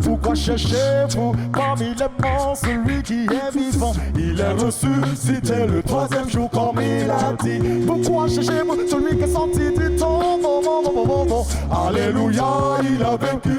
Pourquoi cherchez-vous parmi les morts celui qui est vivant? Il est ressuscité le troisième jour comme il a dit. Pourquoi cherchez-vous celui qui est sorti du tombeau? Alléluia, il a vaincu.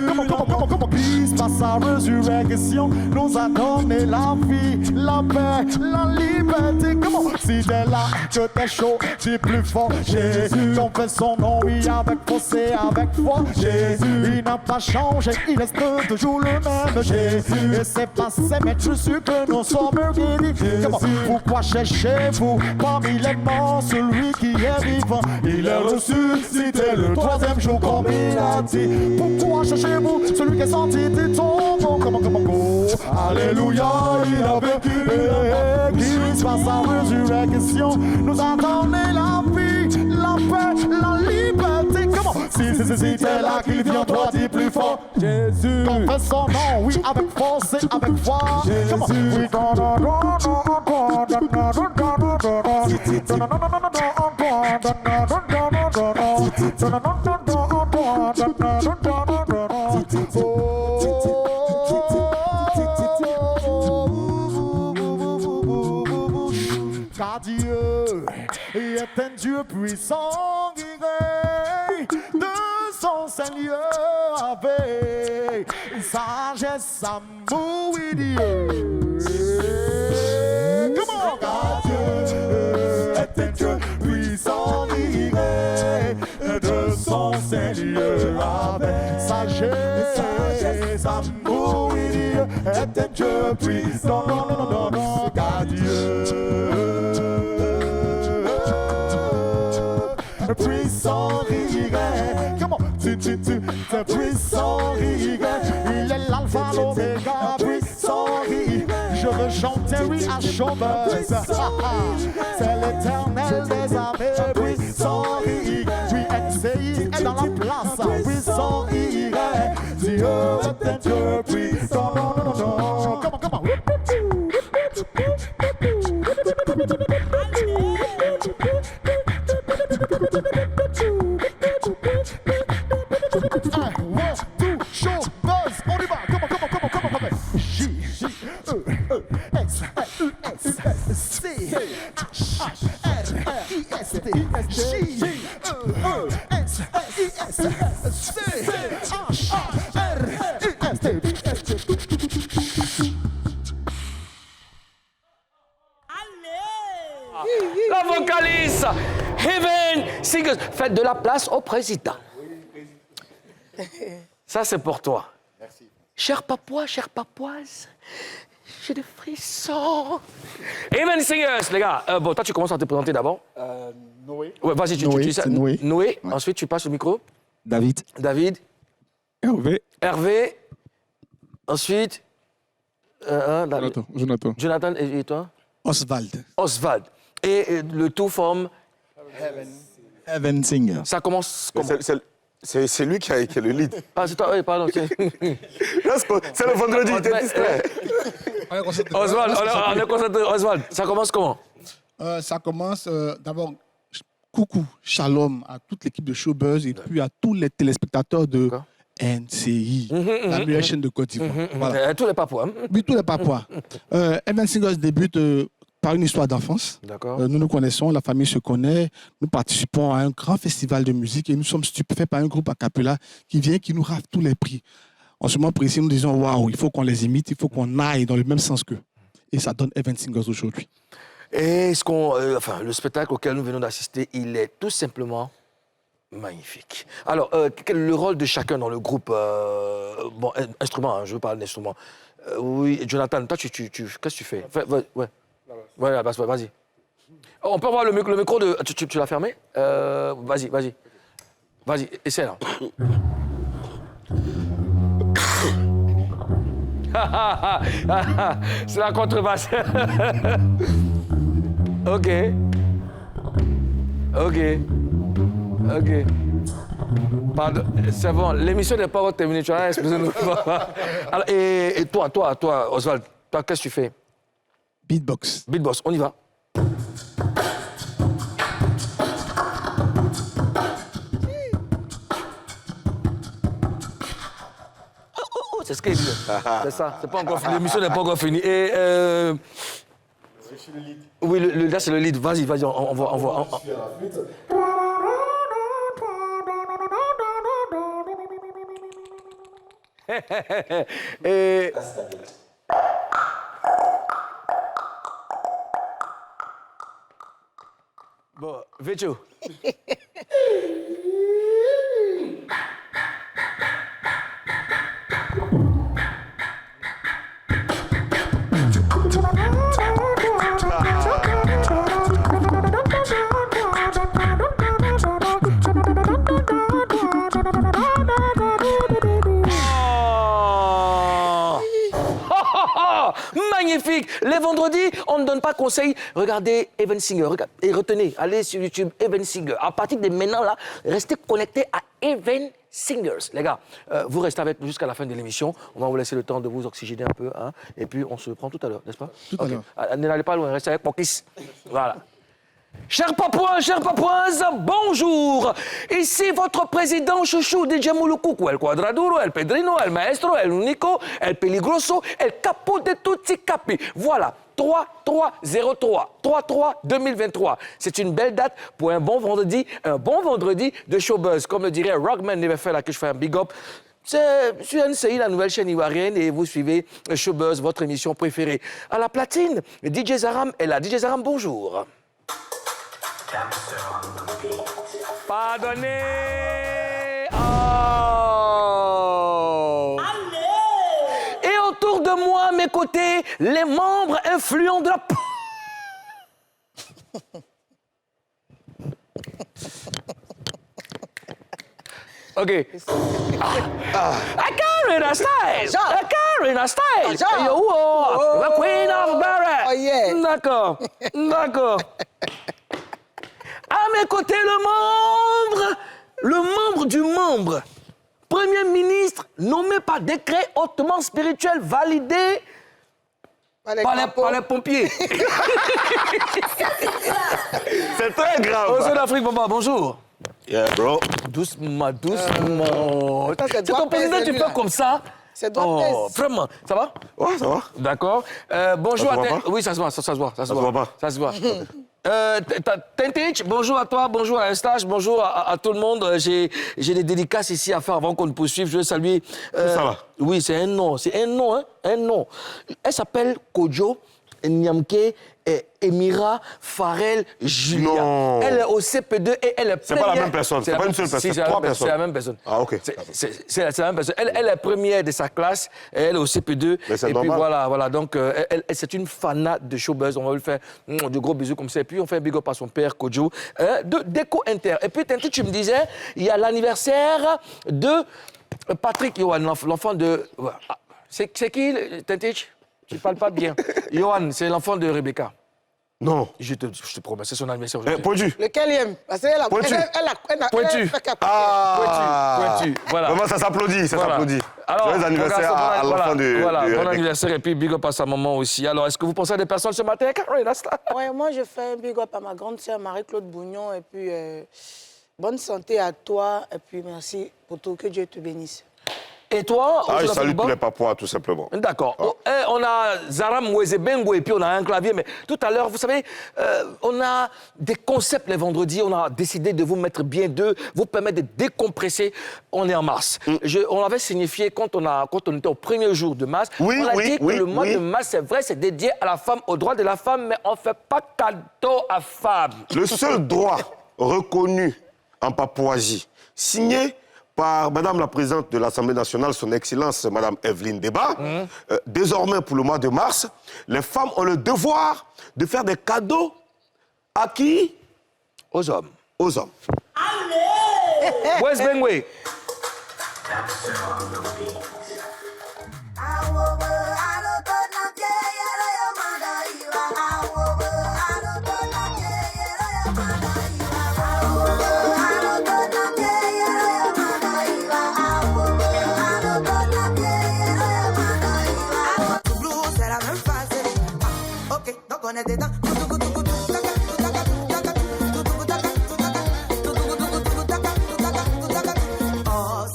Christ par sa résurrection nous a donné la vie, la paix, la liberté. Comment? Si t'es là, que t'es chaud, dis plus fort. Jésus, confesse son nom, oui, avec force et avec foi. Jésus, il n'a pas changé, il reste toujours le même. Jésus, et c'est passé, mais je suis sûr que nous sommes guéris. Comment? Pourquoi cherchez-vous parmi les morts celui qui est vivant? Il est ressuscité le troisième jour comme il a dit. Pourquoi cherchez-vous celui qui est sorti du tombeau? Comment? Alléluia, il a vaincu. Christ par sa résurrection nous a donné la vie, la paix, la liberté. Comment? Si t'es là qu'il vient, toi dis plus fort. Jésus, confesse son nom, oui, avec force et avec foi. Comment? Car Dieu est un Dieu puissant qui règne de son Seigneur avec sagesse, amour et Dieu. Comment? Car Dieu est un Dieu puissant qui règne de son Seigneur avec sagesse, amour et Dieu. Est un Dieu puissant, non, car Dieu puissant, il règne. Comment? Tu, puissant, il règne. Il est l'alpha, l'oméga, puissant, il règne. Je veux chanter, oui, à chômeuse. C'est l'éternel des armées, puissant, il règne. Oui, NCI est dans la place, puissant, il règne. Dieu est un Dieu puissant, non. Comment? La vocaliste Heaven Singers. Faites de la place au président. Ça, c'est pour toi. Merci. Cher papois, chère papoise, j'ai des frissons. Heaven Singers, les gars. Bon, toi, tu commences à te présenter d'abord. Noé. Ouais, vas-y, tu dis ça. Noé. Noé. Ouais. Ensuite, tu passes au micro. David. David. Hervé. Ensuite. Jonathan et toi? Oswald. Et le tout forme Heaven Singer. Ça commence comment? C'est lui qui a le lead. Ah, c'est toi, oui, pardon. C'est le vendredi, il était distrait. Oswald, on est concentré. Oswald, ça commence comment? Ça commence d'abord, coucou, shalom à toute l'équipe de Showbuzz et puis à tous les téléspectateurs de NCI, la meilleure chaîne de Côte d'Ivoire. Voilà. Tous les Papouas. Oui, tous les Papouas. Heaven Singers débute par une histoire d'enfance. Nous nous connaissons, la famille se connaît. Nous participons à un grand festival de musique et nous sommes stupéfaits par un groupe a cappella qui vient, qui nous rafle tous les prix. En ce moment précis, nous disons waouh, il faut qu'on les imite, il faut qu'on aille dans le même sens qu'eux. Et ça donne Heaven Singers aujourd'hui. Et le spectacle auquel nous venons d'assister, il est tout simplement magnifique. Alors, quel est le rôle de chacun dans le groupe bon, instrument, hein, je veux parler d'instrument. Oui, Jonathan, toi, qu'est-ce que tu fais? Ouais, la basse, ouais, vas-y. On peut avoir le micro de... Tu l'as fermé? Vas-y. Vas-y, essaie là. C'est la contrebasse. OK. Pardon, c'est bon, l'émission n'est pas encore terminée, tu as excusez-nous. Alors, et toi, Oswald, toi, qu'est-ce que tu fais? Beatbox. Beatbox, on y va. C'est ce qu'il dit. C'est ça, c'est pas encore fini. L'émission n'est pas encore finie. Et oui, là c'est le lead. Vas-y, on voit. Et... Bon, Vécho. Magnifique! Les vendredis, on ne donne pas conseil. Regardez Evan Singer. Et retenez, allez sur YouTube, Evan Singer. À partir de maintenant, là, restez connectés à Evan Singers. Les gars, vous restez avec nous jusqu'à la fin de l'émission. On va vous laisser le temps de vous oxygéner un peu. Hein, et puis, on se prend tout à l'heure, n'est-ce pas? Tout à l'heure. N'allez pas loin, restez avec mon kiss. Voilà. Chers Papouins, chères Papouaises, bonjour. Ici votre président chouchou DJ Mulukuku, el Quadraduro, el Pedrino, el Maestro, el Unico, el Peligroso, el Capo de tutti capi. Voilà, 33-2023. C'est une belle date pour un bon vendredi de showbuzz. Comme le dirait Rockman Neverfell, à qui je fais un big up. C'est sur NCI, la nouvelle chaîne ivoirienne, et vous suivez Showbuzz, votre émission préférée. À la platine, DJ Zaram est là. DJ Zaram, bonjour. Pardonnez. Oh. Et autour de moi, à mes côtés, les membres influents de la... OK. I carry the style. I carry the style. Yo, the queen of Barrett. Oh, yeah. D'accord. À mes côtés, le membre du membre. Premier ministre nommé par décret hautement spirituel validé par les pompiers. C'est très grave. Au d'Afrique, papa, bonjour. Yeah, bro. Doucement. C'est ton président, tu fais comme ça. C'est droit Vraiment, ça va? Ouais, ça va. D'accord. Bonjour Ça se à... voit pas? Oui, ça se voit, ça se voit. se voit pas? Ça se voit. Tintich, bonjour à toi, bonjour à Eustache, bonjour à tout le monde. J'ai des dédicaces ici à faire avant qu'on ne poursuive. Je veux saluer... Ça va? Oui, c'est un nom, hein, un nom. Elle s'appelle Kojo Nyamke Emira Farel Julia. Non. Elle est au CP2 et elle est C'est pas la même personne, c'est pas une seule personne, c'est trois personnes. C'est la même personne. Ah, OK. C'est la même personne. Elle est première de sa classe, elle est au CP2. Mais c'est et normal. puis voilà. Donc, c'est une fanat de showbuzz. On va lui faire de gros bisous comme ça. Et puis, on fait un big up à son père, Kojo, de Déco Inter. Et puis, Tinti, tu me disais, il y a l'anniversaire de Patrick Yohan, l'enfant de... C'est qui, Tinti? Tu ne parles pas bien. Yohan, c'est l'enfant de Rebecca. Non. Je te promets, c'est son anniversaire Eh, aujourd'hui. Pointu. Lequel? Parce qu'elle a... Pointu. Pointu. Pointu. Voilà. Vraiment, ça s'applaudit, ça Voilà. s'applaudit. Alors, joyeux anniversaire à l'enfant de... Voilà, de- bon anniversaire et puis big up à sa maman aussi. Alors, est-ce que vous pensez à des personnes ce matin? Ouais, moi, je fais un big up à ma grande sœur Marie-Claude Bougnon. Et puis, bonne santé à toi. Et puis, merci pour tout. Que Dieu te bénisse. Et toi? Ah, je salue tous les Papouas, tout simplement. D'accord. On a Zaram Mwezebengo et puis on a un clavier. Mais tout à l'heure, vous savez, on a des concepts les vendredis. On a décidé de vous mettre bien deux, vous permettre de décompresser. On est en mars. On l'avait signifié quand on était au premier jour de mars. Oui, on a dit que le mois de mars, c'est vrai, c'est dédié à la femme, aux droits de la femme, mais on ne fait pas cadeau à femme. Le seul droit reconnu en Papouasie, signé par Madame la Présidente de l'Assemblée nationale, son Excellence Madame Evelyne Deba, désormais pour le mois de mars, les femmes ont le devoir de faire des cadeaux à qui? Aux hommes. Aux hommes. Allez! West Benway.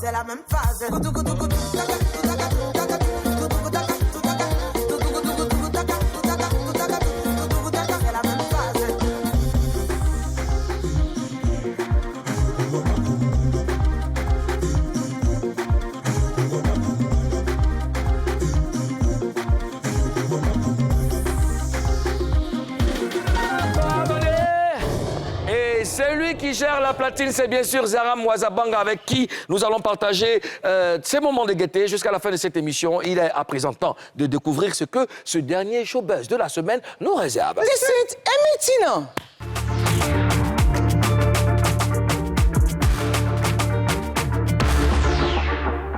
C'est la même phase. Celui qui gère la platine, c'est bien sûr Zaram Mwezebengo, avec qui nous allons partager ces moments de gaieté jusqu'à la fin de cette émission. Il est à présent temps de découvrir ce que ce dernier showbuzz de la semaine nous réserve.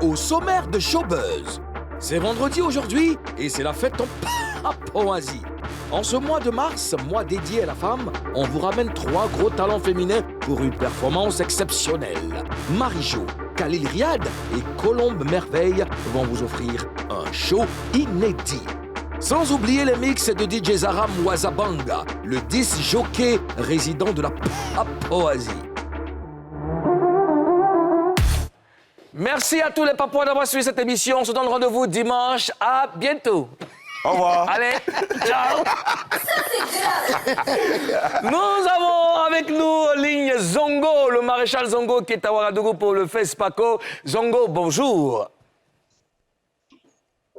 Au sommaire de showbuzz, c'est vendredi aujourd'hui et c'est la fête en Papouasie. En ce mois de mars, mois dédié à la femme, on vous ramène 3 gros talents féminins pour une performance exceptionnelle. Marie-Jo, Khalil Riyad et Colombe Merveille vont vous offrir un show inédit. Sans oublier les mix de DJ Zaram Mwezebengo, le 10 jockey résident de la Papouasie. Merci à tous les Papouas d'avoir suivi cette émission. On se donne rendez-vous dimanche. À bientôt. Au revoir. Allez, ciao. Nous avons avec nous en ligne Zongo, le maréchal Zongo qui est à Ouagadougou pour le FESPACO. Zongo, bonjour.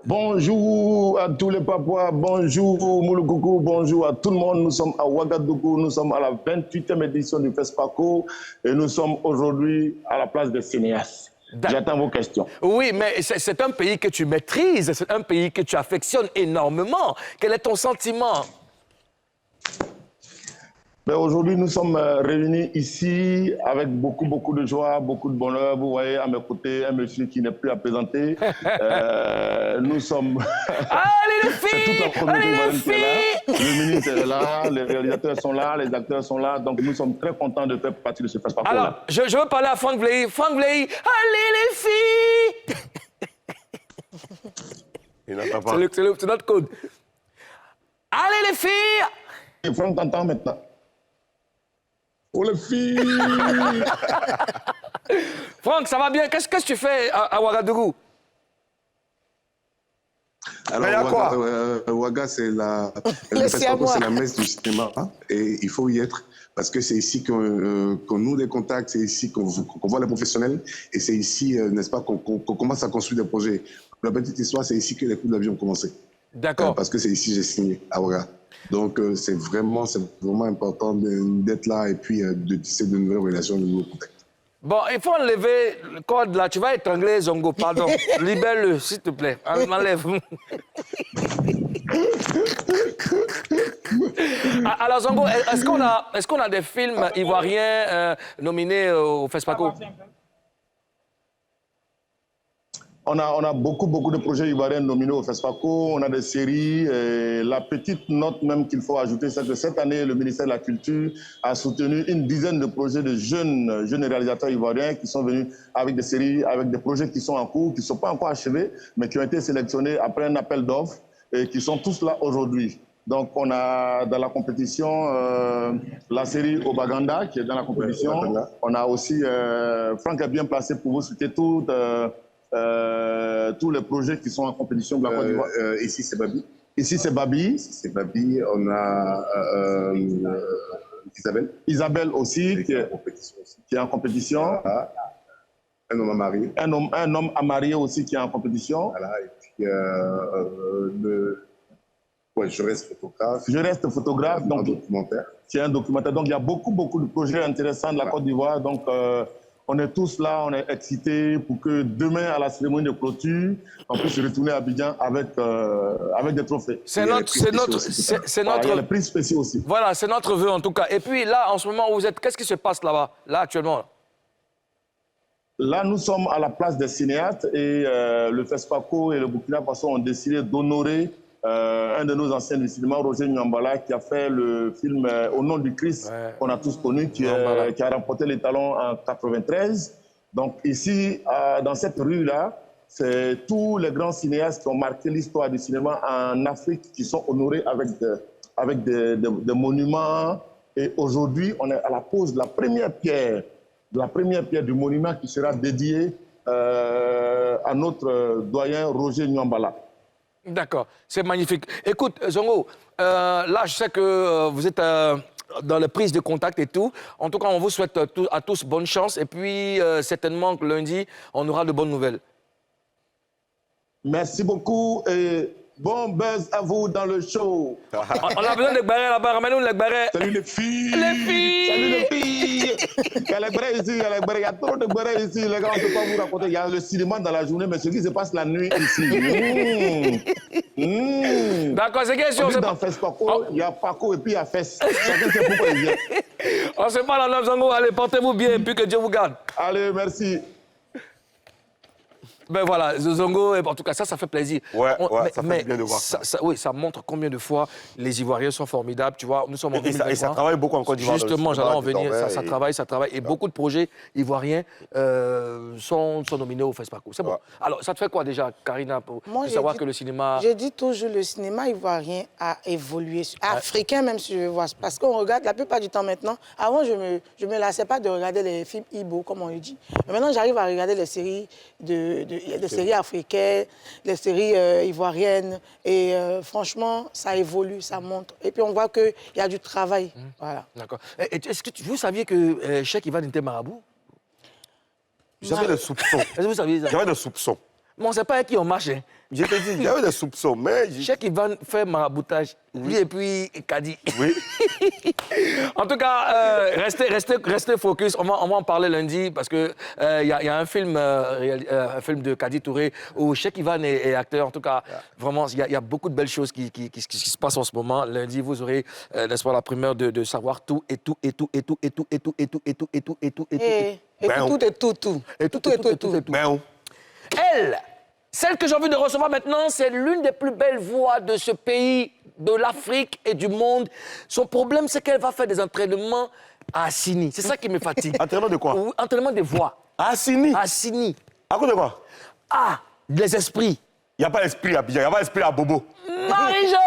Bonjour à tous les Papouas, bonjour Mouloukoukou, bonjour à tout le monde. Nous sommes à Ouagadougou, nous sommes à la 28e édition du FESPACO et nous sommes aujourd'hui à la place des cinéastes. J'attends vos questions. Oui, mais c'est un pays que tu maîtrises, c'est un pays que tu affectionnes énormément. Quel est ton sentiment? Aujourd'hui, nous sommes réunis ici avec beaucoup de joie, beaucoup de bonheur. Vous voyez à mes côtés un monsieur qui n'est plus à présenter. Nous sommes... Allez les filles! Toute la Allez les filles! Le ministre est là, les réalisateurs sont là, les acteurs sont là. Donc nous sommes très contents de faire partie de ce FESPACO. Alors, je veux parler à Franck Vlehy. Franck Vlehy, allez les filles! Il n'entend pas. C'est notre code. Allez les filles! Et Franck t'entend maintenant. Oh les filles! Franck, ça va bien? Qu'est-ce que tu fais à Ouagadougou? Alors, Ouaga, c'est la messe du cinéma et il faut y être parce que c'est ici qu'on noue des contacts, c'est ici qu'on voit les professionnels et c'est ici, n'est-ce pas, qu'on commence à construire des projets. La petite histoire, c'est ici que les coups d'avion ont commencé. D'accord. Parce que c'est ici que j'ai signé à Ouaga. Donc, c'est vraiment important d'être là et puis de tisser de nouvelles relations, de nouveaux contacts. Bon, il faut enlever le code là. Tu vas étrangler Zongo, pardon. Libère-le, s'il te plaît. Enlève. Alors, Zongo, est-ce qu'on a des films ivoiriens nominés au FESPACO? On a beaucoup de projets ivoiriens nominés au FESPACO. On a des séries. La petite note même qu'il faut ajouter, c'est que cette année, le ministère de la Culture a soutenu une dizaine de projets de jeunes réalisateurs ivoiriens qui sont venus avec des séries, avec des projets qui sont en cours, qui ne sont pas encore achevés, mais qui ont été sélectionnés après un appel d'offres et qui sont tous là aujourd'hui. Donc, on a dans la compétition la série Obaganda qui est dans la compétition. On a aussi, Franck est bien placé pour vous citer toutes tous les projets qui sont en compétition de la Côte d'Ivoire. Ici, c'est Babi. Ici, c'est Babi. C'est Babi. On a Isabelle. Isabelle aussi, qui est en compétition. Voilà. Un homme à marier. Un homme à marier aussi qui est en compétition. Voilà. Et puis, je reste photographe. Je reste photographe. Donc, un documentaire. C'est un documentaire. Donc, il y a beaucoup de projets intéressants de la Côte d'Ivoire. Donc, on est tous là, on est excités pour que demain, à la cérémonie de clôture, on puisse retourner à Abidjan avec des trophées. C'est notre les prix spéciaux aussi. Voilà, c'est notre vœu en tout cas. Et puis là, en ce moment où vous êtes, qu'est-ce qui se passe là-bas, là actuellement? Là, nous sommes à la place des cinéastes et le FESPACO et le Burkina Faso ont décidé d'honorer un de nos anciens du cinéma, Roger Nyambala, qui a fait le film Au nom du Christ, qu'on a tous connu, qui a remporté les talons en 93. Donc ici, dans cette rue-là, c'est tous les grands cinéastes qui ont marqué l'histoire du cinéma en Afrique qui sont honorés avec des monuments. Et aujourd'hui, on est à la pose de la première pierre du monument qui sera dédié à notre doyen Roger Nyambala. D'accord, c'est magnifique. Écoute, Zongo, là, je sais que vous êtes dans la prise de contact et tout. En tout cas, on vous souhaite à tous bonne chance. Et puis, certainement que lundi, on aura de bonnes nouvelles. Merci beaucoup et bon buzz à vous dans le show. On a besoin de barrer là-bas. Ramène-nous les barrer. Salut les filles. Les filles. Salut les filles. Il y a les barres ici, il y a les barres. Il y a trop de barres ici. Les gars, on ne peut pas vous raconter. Il y a le cinéma dans la journée, mais ce qui se passe la nuit ici. D'accord, c'est question. Dans FESPACO, il y a Paco et puis il y a FES. Chacun sait pourquoi il vient. On se parle en Zongo. Allez, portez-vous bien et puis que Dieu vous garde. Allez, merci. Ben voilà, Zongo, en tout cas, ça fait plaisir. Ça fait bien de voir ça. Oui, ça montre combien de fois les Ivoiriens sont formidables, tu vois. Nous sommes en 2023. Et ça travaille beaucoup en Côte d'Ivoire. Justement, j'allais en venir, ça travaille. Et beaucoup de projets ivoiriens sont nominés au FESPACO. C'est bon. Ouais. Alors, ça te fait quoi déjà, Karina, pour savoir que le cinéma... Je dis toujours, le cinéma ivoirien a évolué, africain même, si je vois. Parce qu'on regarde la plupart du temps maintenant. Avant, je me lassais pas de regarder les films Ibo, comme on le dit. Mais maintenant, j'arrive à regarder les séries il y a des séries africaines, des séries ivoiriennes. Et franchement, ça évolue, ça monte. Et puis, on voit qu'il y a du travail. Voilà. D'accord. Est-ce que vous saviez que Cheikh Ivan était marabout? J'avais des soupçons. Est-ce que vous saviez ça? J'avais des soupçons. Bon, c'est pas qui on marche. Hein. Je te dis, j'avais des soupçons, mais... Cheikh Ivan fait maraboutage, lui et puis Kadi. Oui. En tout cas, restez focus. On va en parler lundi parce qu'il y a un film de Kadi Touré où Cheikh Ivan est acteur. En tout cas, vraiment, il y a beaucoup de belles choses qui se passent en ce moment. Lundi, vous aurez, n'est-ce pas, la primeur de savoir tout. Elle, celle que j'ai envie de recevoir maintenant, c'est l'une des plus belles voix de ce pays, de l'Afrique et du monde. Son problème, c'est qu'elle va faire des entraînements à Assini. C'est ça qui me fatigue. Entraînement de quoi? Entraînement des voix. À Assini? À Assini. À cause de quoi? Ah, les esprits. Il n'y a pas d'esprit à Abidjan, il n'y a pas d'esprit à Bobo. Marie-Jo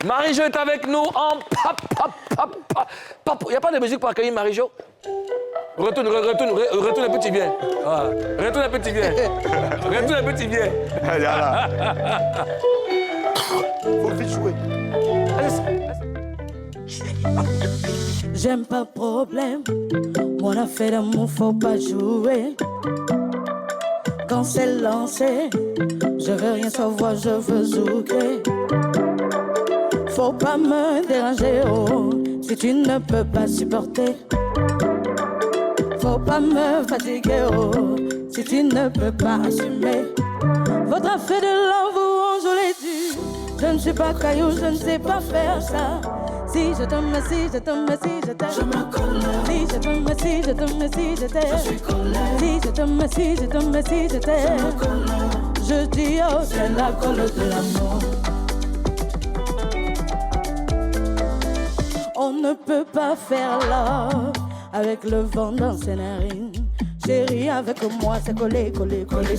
Marie-Jo est avec nous en Il n'y a pas de musique pour accueillir Marie-Jo? Retourne un petit bien. Voilà. Retourne un petit bien. Retourne un petit bien. Faut vite jouer. J'aime pas problème. Mon affaire d'amour, faut pas jouer. Quand c'est lancé, je veux rien savoir, je veux zouker. Faut pas me déranger, oh, si tu ne peux pas supporter. Faut pas me fatiguer, oh, si tu ne peux pas assumer. Votre affaire de l'amour, on je l'ai dit. Je ne suis pas caillou, je ne sais pas faire ça. Si je t'aime, si je t'aime, si je t'aime. Je me colère. Si je t'aime, si je t'aime, si je t'aime. Je suis colère. Si je t'aime, si je t'aime, si je t'aime. Je me colère. Je dis, oh, c'est la colle de l'amour. On ne peut pas faire love avec le vent dans ses narines. Chérie, avec moi, c'est collé, collé, collé.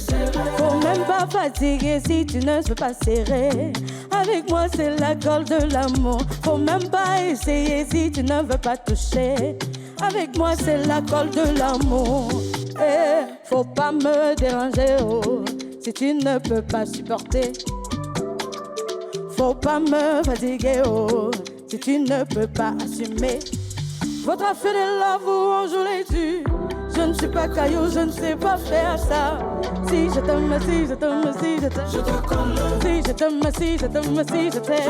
Faut même pas fatiguer si tu ne veux pas serrer. Avec moi, c'est la colle de l'amour. Faut même pas essayer si tu ne veux pas toucher. Avec moi, c'est la colle de l'amour. Faut pas me déranger, oh, si tu ne peux pas supporter. Faut pas me fatiguer, oh, si tu ne peux pas assumer. Votre affaire de love où on joue les dessus. Je ne suis pas caillou, je ne sais pas faire ça. Si je t'aime, si je t'aime, si je t'aime, je te colle. Si je t'aime, si je t'aime, si je t'aime,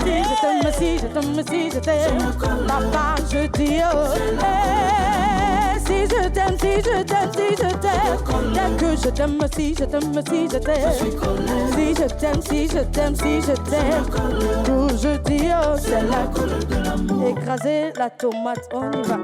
si je t'aime, si je t'aime, si je t'aime, papa, je dis oh. Si je t'aime, si je t'aime, si je t'aime, dès que je t'aime, si je t'aime, si je t'aime, si je t'aime, si je t'aime, si je t'aime, tout je dis oh, c'est la couleur de l'amour. Écraser la tomate, on y va.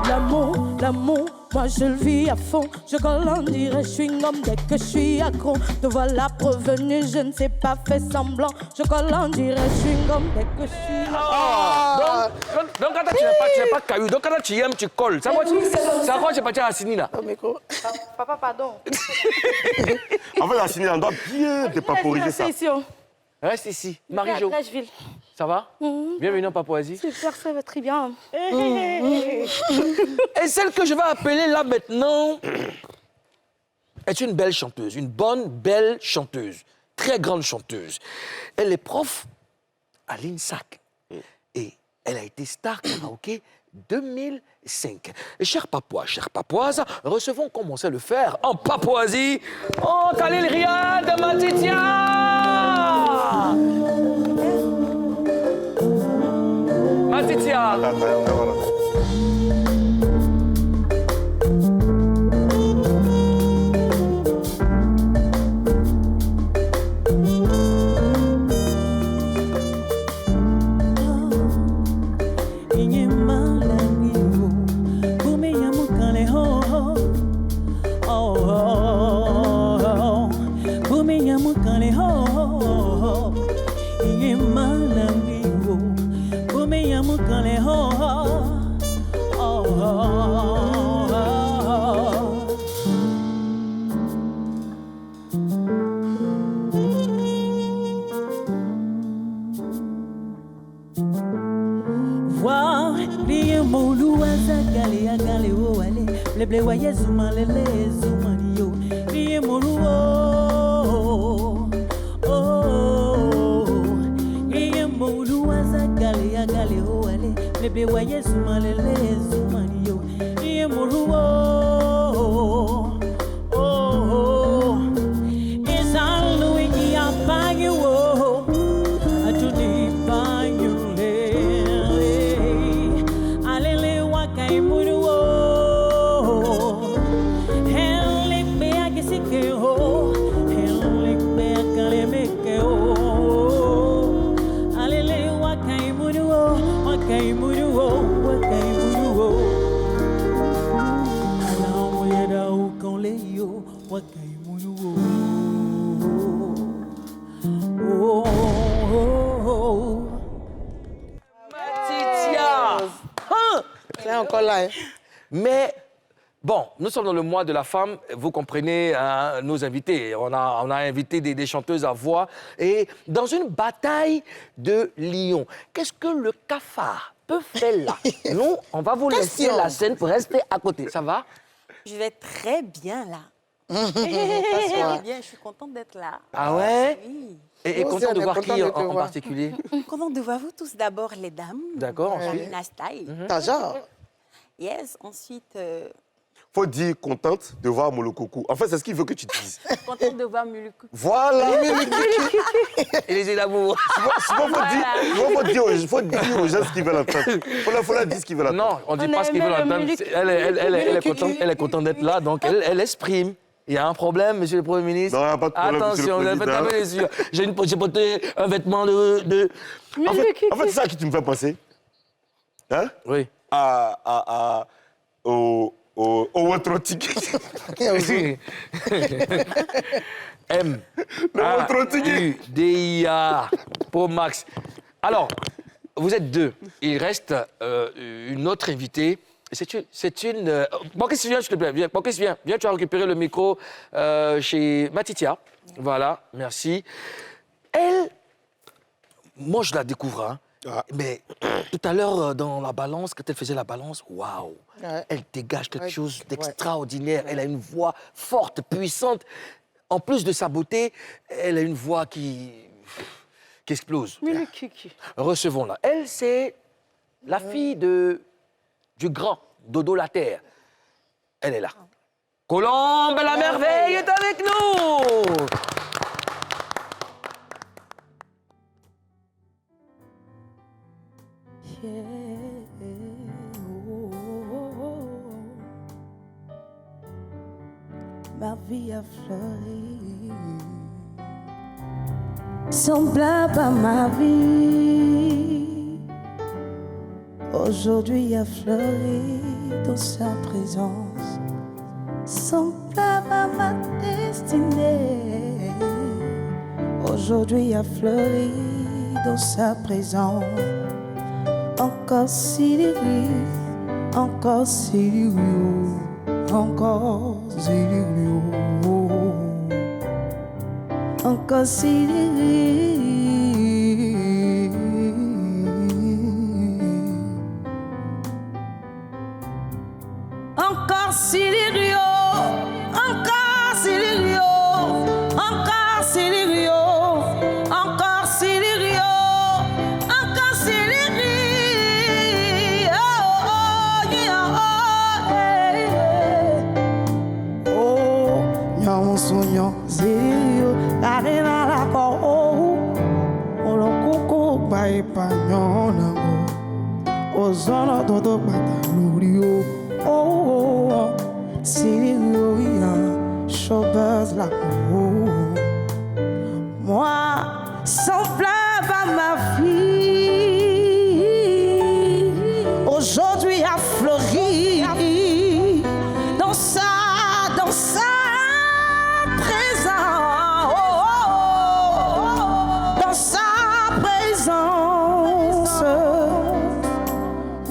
L'amour, l'amour, moi je le vis à fond. Je colle en dirait, je suis homme dès que je suis accro. Te voilà prévenu, je ne sais pas faire semblant. Je colle en dirait, je suis homme dès que je suis accro. Donc quand tu n'es pas caillou, donc quand tu aimes, tu colles. Ça va, c'est pas à Sini là. Papa, pardon. En fait, Assini, on doit bien dépaporiser ça. Reste ici. Marie-Jo. Ça va? Bienvenue en Papouasie. Super, ça va très bien. Et celle que je vais appeler là maintenant est une belle chanteuse, une bonne, belle chanteuse, très grande chanteuse. Elle est prof à l'INSAC et elle a été star karaoké 2005. Et chers Papouas, chères Papouases, recevons comme on sait le faire en Papouasie, en Khalil Riyad Matitia. Matitia. Ble waye zuma lele zuma yo liye molu oh liye molu azagale agale o ale ble waye zuma lele zuma yo liye molu oh ezalu iki apagi wo atuni banyu le alele wakai mulu encore là. Hein. Mais bon, nous sommes dans le mois de la femme, vous comprenez hein, nos invités. On a invité des chanteuses à voix. Et dans une bataille de lions, qu'est-ce que le cafard peut faire là? Nous, on va vous laisser la scène pour rester à côté. Ça va? Je vais très bien là. Très bien, je suis contente d'être là. Ah ouais? Oui. Et content de voir qui en particulier? Contente de voir vous tous. D'abord les dames. D'accord, ensuite. Amina Style. Genre. Yes, ensuite... Faut dire contente de voir Molokoko. En fait, c'est ce qu'il veut que tu dises. Contente de voir Molokoko. Voilà. Et les d'amour. Il faut dire aux gens ce qu'ils veulent entendre. Faut leur dire ce qu'ils veulent entendre. Non, on ne dit pas ce qu'ils veulent entendre. Elle est contente d'être là, donc elle exprime. Il y a un problème, monsieur le Premier ministre. Non, il n'y a pas de problème, attention, vous avez taper les yeux. J'ai porté un vêtement de... En fait, c'est ça qui tu me fais penser. Hein? Oui. Au Ouotro-Tiki. M. D-I-A. Pour Max. Alors, vous êtes deux. Il reste une autre invitée. C'est une... Bokis, viens, s'il te plaît. Bokis, viens. Viens, tu as récupéré le micro chez Matitia. Voilà, merci. Elle moi, je la découvre, hein. Mais tout à l'heure, dans la balance, quand elle faisait la balance, waouh, elle dégage quelque chose d'extraordinaire. Elle a une voix forte, puissante. En plus de sa beauté, elle a une voix qui explose. Recevons-la. Elle, c'est la fille du grand Dodo la Terre. Elle est là. Colombe la merveille est avec nous. Ma vie a fleuri, semblable à ma vie. Aujourd'hui a fleuri dans sa présence, semblable à ma destinée. Aujourd'hui a fleuri dans sa présence. Encore Sylvie, encore Sylvie, encore Sylvie, encore Sylvie. Encore Sylvie, encore Sylvie, encore Sylvie, encore Sylvie, encore Sylvie. Sonho zio arena la ko olo kuku bai panyona go ozono todo batalurio oh sirio ya showbuzz la moi semblable à ma vie aujourd'hui a fleuri dans sa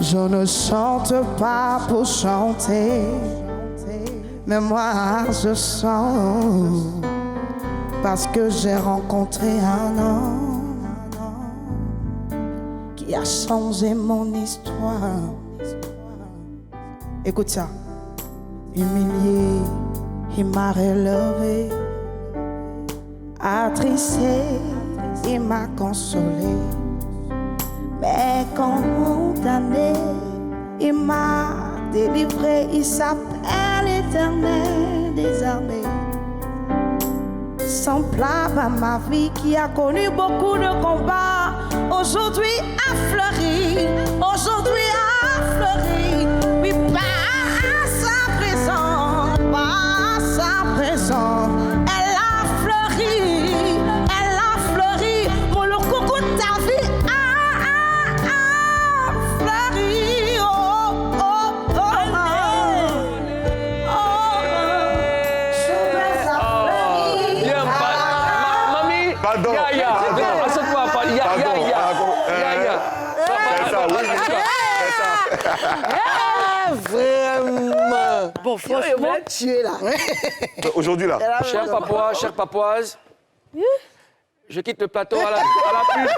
Je ne chante pas pour chanter, mais moi je chante parce que j'ai rencontré un homme qui a changé mon histoire. Écoute ça, humilié, il m'a relevé, attristé, il m'a consolé. Mais condamné, il m'a délivré, il s'appelle l'Éternel des armées. Semblable à ma vie qui a connu beaucoup de combats, aujourd'hui a fleuri, aujourd'hui a fleuri. Oui, par sa présence, elle a fleuri, mon le coucou de ta vie. Vraiment. Bon, franchement, tu es là. Aujourd'hui, là. Chers Papouas, chères Papouaises, je quitte le plateau à la pub.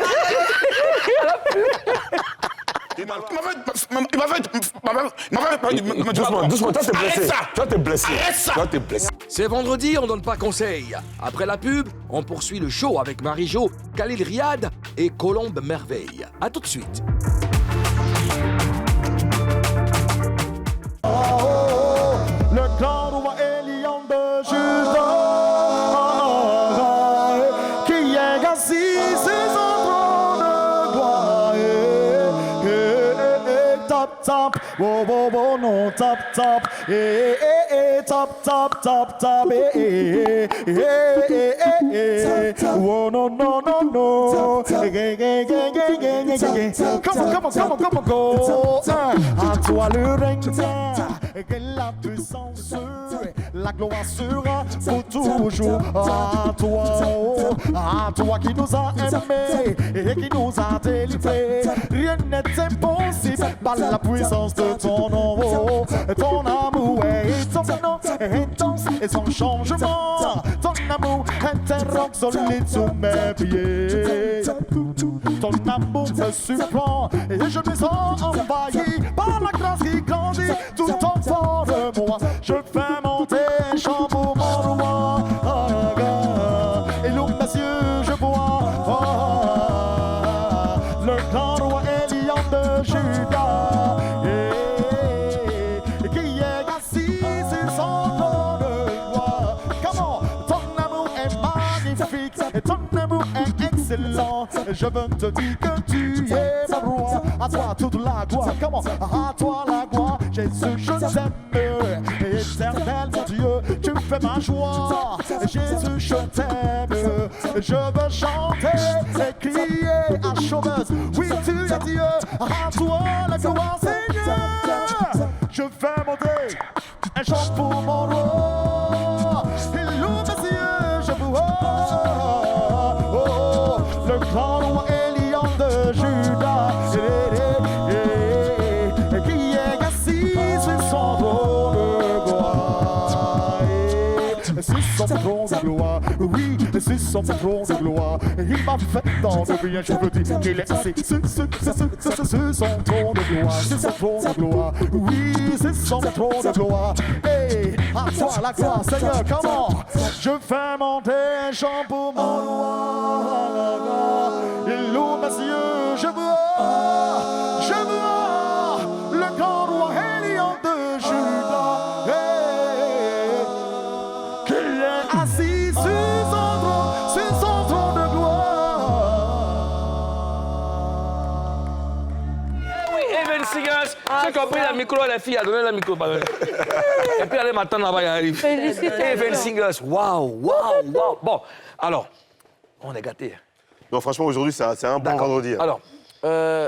Doucement, toi t'es blessé. Toi t'es blessé. C'est vendredi, on donne pas conseil. Après la pub, on poursuit le show avec Marie-Jo, Khalil Riyad et Colombe Merveille. À tout de suite. Le grand roi Elion de Juda, qui est assis sur son trône de gloire. Top, top, oh, oh, oh, non, top, top, top, top, top, top, oh, no, no, no, no, come on, go, à toi le règne, la puissance, la gloire sera pour toujours, à toi qui nous a aimés et qui nous a délivrés, rien n'est impossible par la puissance de ton nom, ton amour est intense et son changement, ton amour t'interroge solide sous mes pieds. Ton amour me surprend et je me sens envahi par la grâce qui grandit tout en fond de moi. Je fais monter un chant pour mon roi. Et l'eau, messieurs, je bois le grand roi Elion de Juda, qui est assis sur son trône de gloire. Comment ton amour est magnifique et ton amour est excellent. Je veux te dire que tu es mon roi. À toi toute la gloire. Comment? À toi la gloire. Jésus, je t'aime. Éternel mon Dieu, tu fais ma joie. Jésus, je t'aime. Je veux chanter et crier à chômeuse. Oui, tu es Dieu. À toi la gloire, Seigneur. Je fais monter un chant pour mon roi. Il loue mes yeux, je vous le grand roi Elion de Juda, qui est assis sur son trône de gloire. Sur son trône de gloire, oui, sur son trône de gloire. Il m'a fait tant de bien, je veux dire qu'il est assis sur son trône de gloire. Sur son trône de gloire, oui, sur son trône de gloire. Et à toi la gloire, Seigneur, comment? Je fais monter un chant pour mon roi. Il loue mes yeux, je vois le grand roi Elion de Juda, qui est assis sur son trône de gloire. Oui, Even Singers, ceux qui ont pris le micro, la fille a donné le micro. Et puis elle m'attend là-bas, il arrive. Even Singers, waouh. Bon, alors, on est gâtés. Non, franchement, aujourd'hui, c'est un bon vendredi. Alors,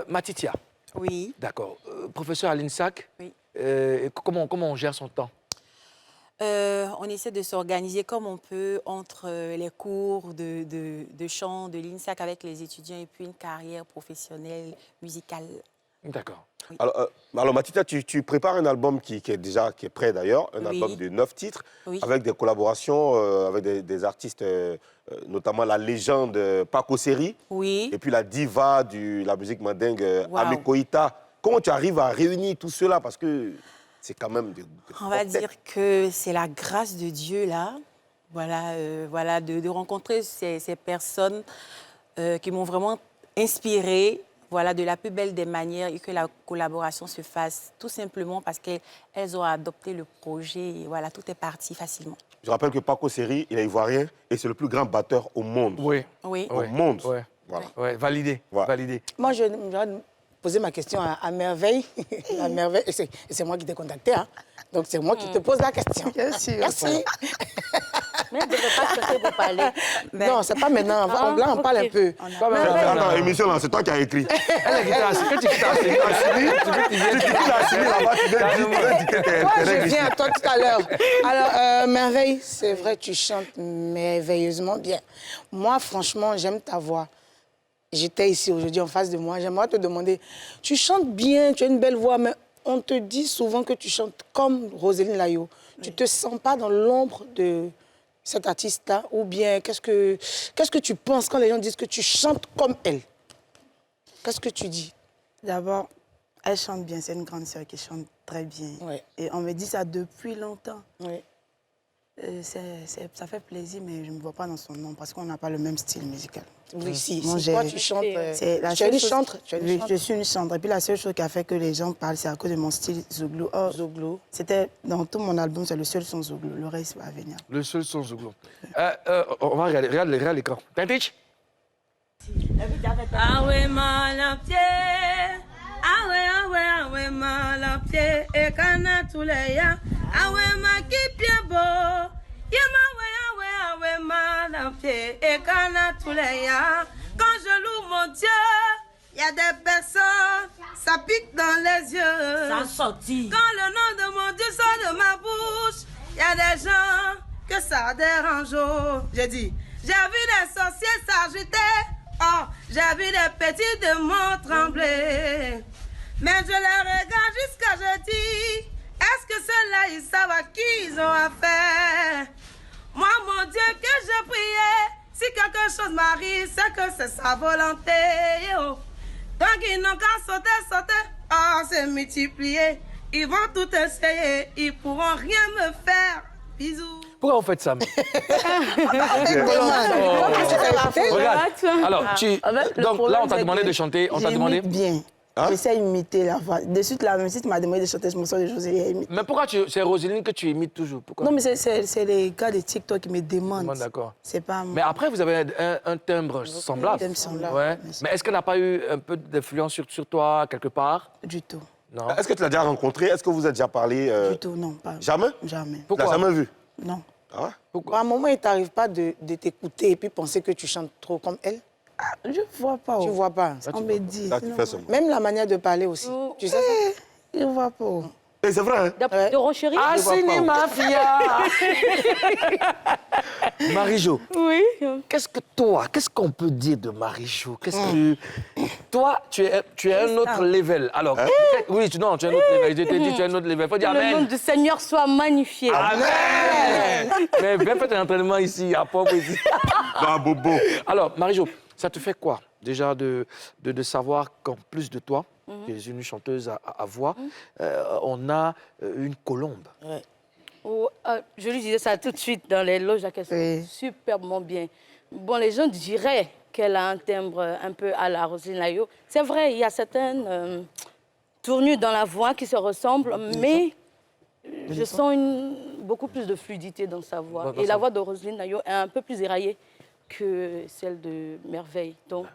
Matitia. Oui. D'accord. Professeur à l'INSAC. Oui. Comment on gère son temps? On essaie de s'organiser comme on peut entre les cours de chant de l'INSAC avec les étudiants et puis une carrière professionnelle musicale. D'accord. Oui. Alors Matitia, tu prépares un album qui est prêt d'ailleurs, un album de 9 titres, avec des collaborations avec des artistes, notamment la légende Paco Seri, et puis la diva de la musique mandingue, Ami Koïta. Comment tu arrives à réunir tout cela? Parce que c'est quand même on va dire que c'est la grâce de Dieu, là. Voilà, de rencontrer ces personnes qui m'ont vraiment inspirée. Voilà, de la plus belle des manières et que la collaboration se fasse tout simplement parce qu'elles ont adopté le projet et voilà, tout est parti facilement. Je rappelle que Paco Seri, il est ivoirien et c'est le plus grand batteur au monde. Oui. Au monde. Voilà. Ouais, validé. Moi, je vais poser ma question à Merveille. À Merveille. Et c'est moi qui t'ai contacté. Hein. Donc, c'est moi qui te pose la question. Bien sûr. Merci. Mais je ne devrais pas souhaiter vous parler. Non, c'est pas maintenant. Là, on parle un peu. Attends, l'émission, là, c'est toi qui as écrit. Elle est guitare. Quand tu quittes je viens à toi tout à l'heure. Alors, Merveille, c'est vrai, tu chantes merveilleusement bien. Moi, franchement, j'aime ta voix. J'étais ici aujourd'hui en face de moi. J'aimerais te demander, tu chantes bien, tu as une belle voix, mais on te dit souvent que tu chantes comme Roselyne Layo. Tu ne te sens pas dans l'ombre de cet artiste-là? Ou bien, qu'est-ce que tu penses quand les gens disent que tu chantes comme elle? Qu'est-ce que tu dis? D'abord, elle chante bien. C'est une grande sœur qui chante très bien. Ouais. Et on me dit ça depuis longtemps. Ouais. Ça fait plaisir, mais je ne me vois pas dans son nom parce qu'on n'a pas le même style musical. Oui, si toi, tu chantes. Tu es une chantre. Oui, je suis une chantre. Et puis la seule chose qui a fait que les gens parlent, c'est à cause de mon style Zouglou. Oh, Zouglou. C'était dans tout mon album, c'est le seul son Zouglou. Le reste va venir. Le seul son Zouglou. On va regarder l'écran. Tintich. Ah ouais, mal à pied. Ah ouais, mal à pied. Et kana tous les ya. Ah ouais, ma qui pied beau. Ah ouais, mal à pied. Et kana tous les ya. Quand je loue mon Dieu, il y a des personnes, ça pique dans les yeux. Ça sortit. Quand le nom de mon Dieu sort de ma bouche, il y a des gens que ça dérange. J'ai dit, j'ai vu des sorciers s'agiter. Oh, j'ai vu des petits démons trembler. Mais je les regarde jusqu'à jeudi. Est-ce que ceux-là, ils savent à qui ils ont affaire? Moi, mon Dieu, que je priais. chose m'arrive, c'est que c'est sa volonté. Oh. Tant qu'ils n'ont qu'à sauter, c'est multiplié. Ils vont tout essayer, ils pourront rien me faire. Bisous. Pourquoi vous faites ça? Regarde. Alors, donc là, on t'a demandé de chanter. On t'a demandé. Bien. J'essaie d'imiter la voix. De suite, la musique m'a demandé de chanter ce morceau de Joséline. Mais pourquoi c'est Roselyne que tu imites toujours? Pourquoi? Non, mais c'est les gars de TikTok qui me demandent. Bon, d'accord. C'est pas moi. Mais après, vous avez un timbre semblable. Un timbre semblable. Ouais. Mais est-ce qu'elle n'a pas eu un peu d'influence sur toi, quelque part? Du tout. Non. Est-ce que tu l'as déjà rencontré? Est-ce que vous êtes déjà parlé? Du tout, non. Pas. Jamais? Jamais. Pourquoi? Tu l'as jamais vu? Non. Ah ouais? Pourquoi? À un moment, il ne t'arrive pas de t'écouter et puis penser que tu chantes trop comme elle? Je ne vois pas. Tu ne vois pas? On me dit. Même la manière de parler aussi. Tu sais ça? Je ne vois pas. Et c'est vrai, hein? De Rocherie? Ah, cinéma, fia! Marie-Jo. Oui. Qu'est-ce qu'on peut dire de Marie-Jo? Toi, tu es un autre level. Alors, oui, non, tu es un autre level. Je t'ai dit, tu es un autre level. Faut dire Que amen. le nom du Seigneur soit magnifié. Amen. Mais viens faire ton entraînement ici, à Pop ici. Non, Bobo. Alors, Marie-Jo, ça te fait quoi, déjà, de savoir qu'en plus de toi, qui es une chanteuse à voix, on a une colombe. Ouais. Je lui disais ça tout de suite dans les loges à question. Superbement bien. Bon, les gens diraient qu'elle a un timbre un peu à la Roselyne Layo. C'est vrai, il y a certaines tournures dans la voix qui se ressemblent, mais je sens beaucoup plus de fluidité dans sa voix. Et la voix de Roselyne Layo est un peu plus éraillée que celle de Merveille. Donc,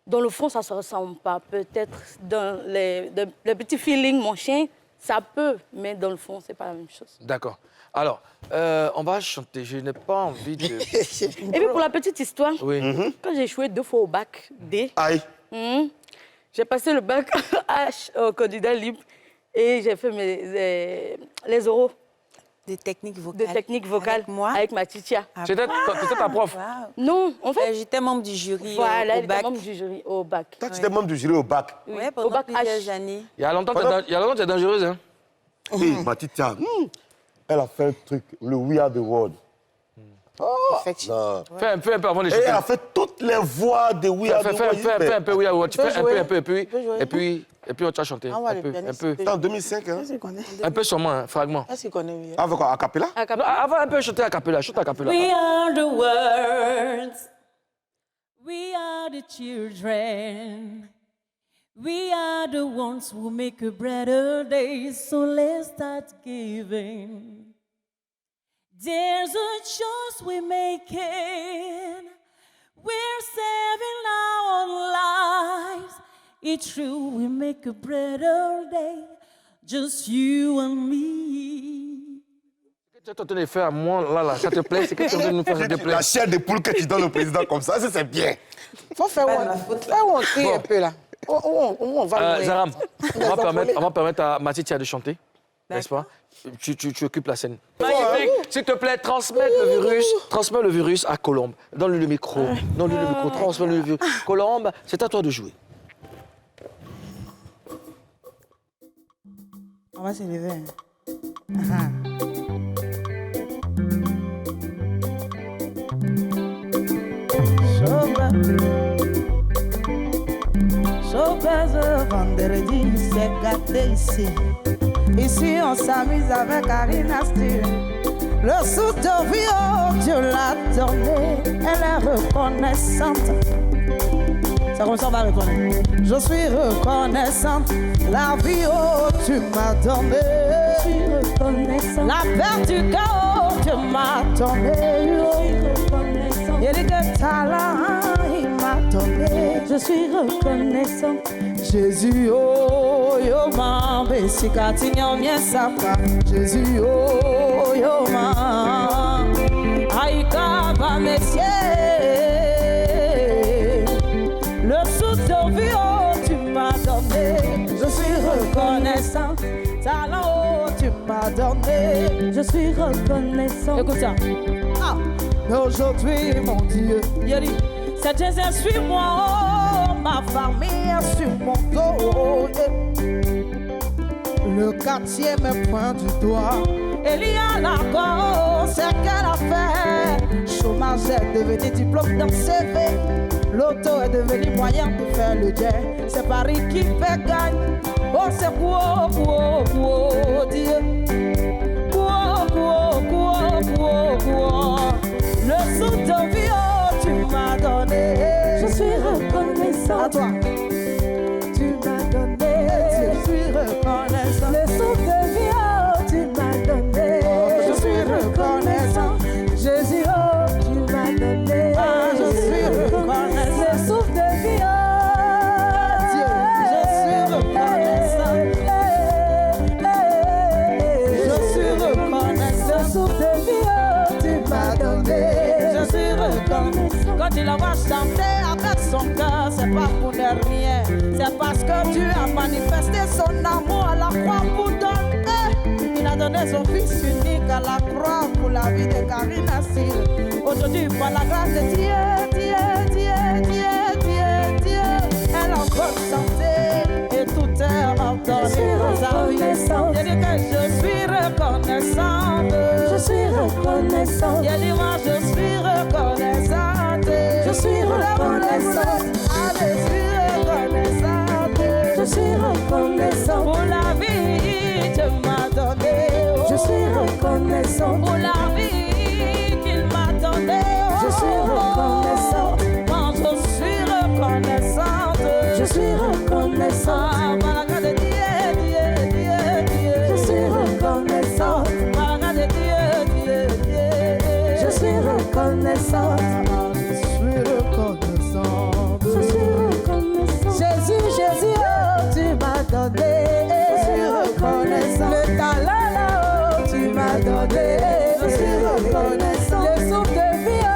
dans le fond, ça ne se ressemble pas. Peut-être dans les petits feelings, mon chien, ça peut, mais dans le fond, ce n'est pas la même chose. D'accord. Alors, on va chanter. Je n'ai pas envie de... Et puis, pour la petite histoire, quand j'ai échoué 2 fois au bac D, j'ai passé le bac H au candidat libre et j'ai fait les oraux. Des techniques vocales avec ma titia. C'était ta prof? Wow. Non, en fait... J'étais membre du jury voilà, au bac. membre du jury au bac. Toi, tu étais membre du jury au bac? Oui, pendant au bac plusieurs années. Il y a longtemps que tu es dangereuse, hein? Oui, ma titia, elle a fait un truc, le We Are The World. Effectivement. Fais un peu avant de chanter. Et elle a fait toutes les voix de We Are The World. Fais un peu We Are The World. Tu fais un peu, et puis on t'a chanté. Ah, un peu. C'était en 2005, hein? Un peu seulement, un fragment. Est-ce qu'il connaît, oui. Avec quoi, a cappella? Avant un peu chanter a cappella. Chante a cappella. We are the words. We are the children. We are the ones who make a brighter day. So let's start giving. There's a choice we're making. We're saving our own lives. It's true, we make a brighter day. Just you and me. Ce que tu es en train de faire à moi, là, ça te plaît? C'est que tu es en train de nous faire, ça te plaît? La chair de poule que tu donnes au président comme ça, c'est bien. Faut faire où on crie un peu, là. On va Zaram, on va permettre à Matitia de chanter, n'est-ce pas? Tu occupes la scène. Magnifique. S'il te plaît, transmets le virus à Colombe. Donne-lui le micro. Donne-lui le micro. Transmets le virus. Colombe, c'est à toi de jouer. On va se lever. Chauffeuse, vendredi, c'est gâté ici. Ici, on s'amuse avec Karina Stu. Le sous de vie, oh, Dieu l'a donné. Elle est reconnaissante. C'est comme ça on va répondre. Je suis reconnaissante. La vie, oh, tu m'as donné. Je suis reconnaissante. La perte du chaos, tu m'as donné. Je suis reconnaissante. Et les talents, il m'a donné. Je suis reconnaissante. Jésus, oh, yo, ma, si katignon, bien sapa. Jésus, oh, yo, ma, aïka, ba, messieurs. Le souffle de vie, oh, tu m'as donné. Je suis reconnaissant. Talent, oh, tu m'as donné. Je suis reconnaissant. Écoute ça. Ah. Aujourd'hui, mon Dieu, c'est Jésus sur moi, oh, ma famille sur mon dos. Le quartier me pointe du doigt. Il y a la cause, c'est qu'elle a fait. Chômage est devenu diplôme dans CV. L'auto est devenu moyen de faire le jet. C'est Paris qui fait gagne. Oh, c'est quoi, Dieu. Le sou de vie, oh, tu m'as donné. Je suis reconnaissant. À toi. Tu m'as donné. Je suis reconnaissant. Le souffle de vie, oh, tu m'as donné. Je suis reconnaissant. Jésus, oh, tu m'as donné. Je suis reconnaissant. Le souffle de vie, oh, Dieu, je suis reconnaissant. Je suis reconnaissant. Le souffle de vie, oh, tu m'as donné. Je suis reconnaissant. Quand il envoie chanter avec son cœur, c'est pas pour ne rien. C'est parce que Dieu a manifesté son amour à la croix pour donner. Il a donné son fils unique à la croix pour la vie de Karine Assir. Aujourd'hui, par la grâce de Dieu, elle a encore santé et tout est ordonné. Je suis reconnaissante. Il dit que je suis reconnaissante. Je suis reconnaissante. Il dit moi je suis reconnaissante. Je suis reconnaissante. Allez, je suis reconnaissante. Je suis reconnaissante. Pour la vie que tu m'as donnée. Je suis reconnaissante. Pour la vie qu'il m'a donnée. Je suis reconnaissante. Moi je suis reconnaissante. Je suis reconnaissante. Je suis reconnaissante. Je suis reconnaissante. Je suis reconnaissante. Jésus, Jésus, oh, tu m'as donné. Je suis reconnaissant. Le talent là, oh, tu m'as donné. Je suis reconnaissant. Le souffle de vie, oh,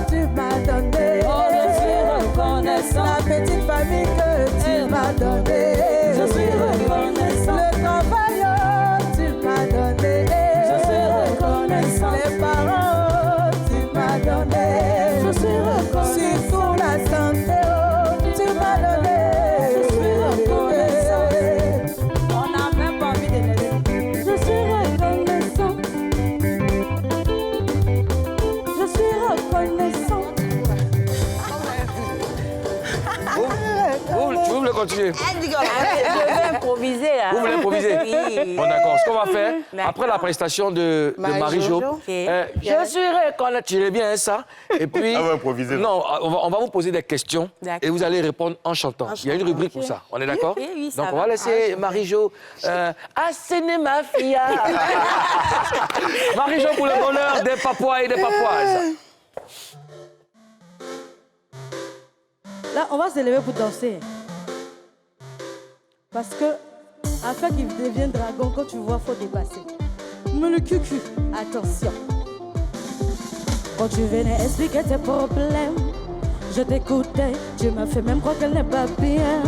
tu m'as donné. Oh, je suis reconnaissant. La petite famille que tu m'as donné. Je suis reconnaissant. Le travail, oh, tu m'as donné. Je suis reconnaissant. Les parents, oh, tu m'as donné. Je suis reconnaissant. Surtout la santé, oh, tu m'as donné. Je suis reconnaissant. On n'a même pas envie de laisser. Je suis reconnaissant. Je suis reconnaissant. Vous voulez continuer? Je vais improviser là. Vous voulez improviser? Oui. Bon, d'accord. Ce qu'on va faire, D'accord. après la prestation de Marie-Jo, Ok. je suis reconnaissant. Tirez bien ça. Et puis. Ah, on va improviser. Non, on va vous poser des questions D'accord. et vous allez répondre en chantant. Il y a une rubrique pour ça. On est d'accord? Oui, oui, ça Donc, on va. va laisser Marie-Jo. Asséner ma fille. Marie-Jo pour le bonheur des Papouas et des Papouases. Là, on va se lever pour danser. Parce que, afin qu'il devienne dragon, quand tu vois, il faut dépasser. Mais le cucu, attention. Quand tu venais expliquer tes problèmes, je t'écoutais, tu m'as fait même croire qu'elle n'est pas bien.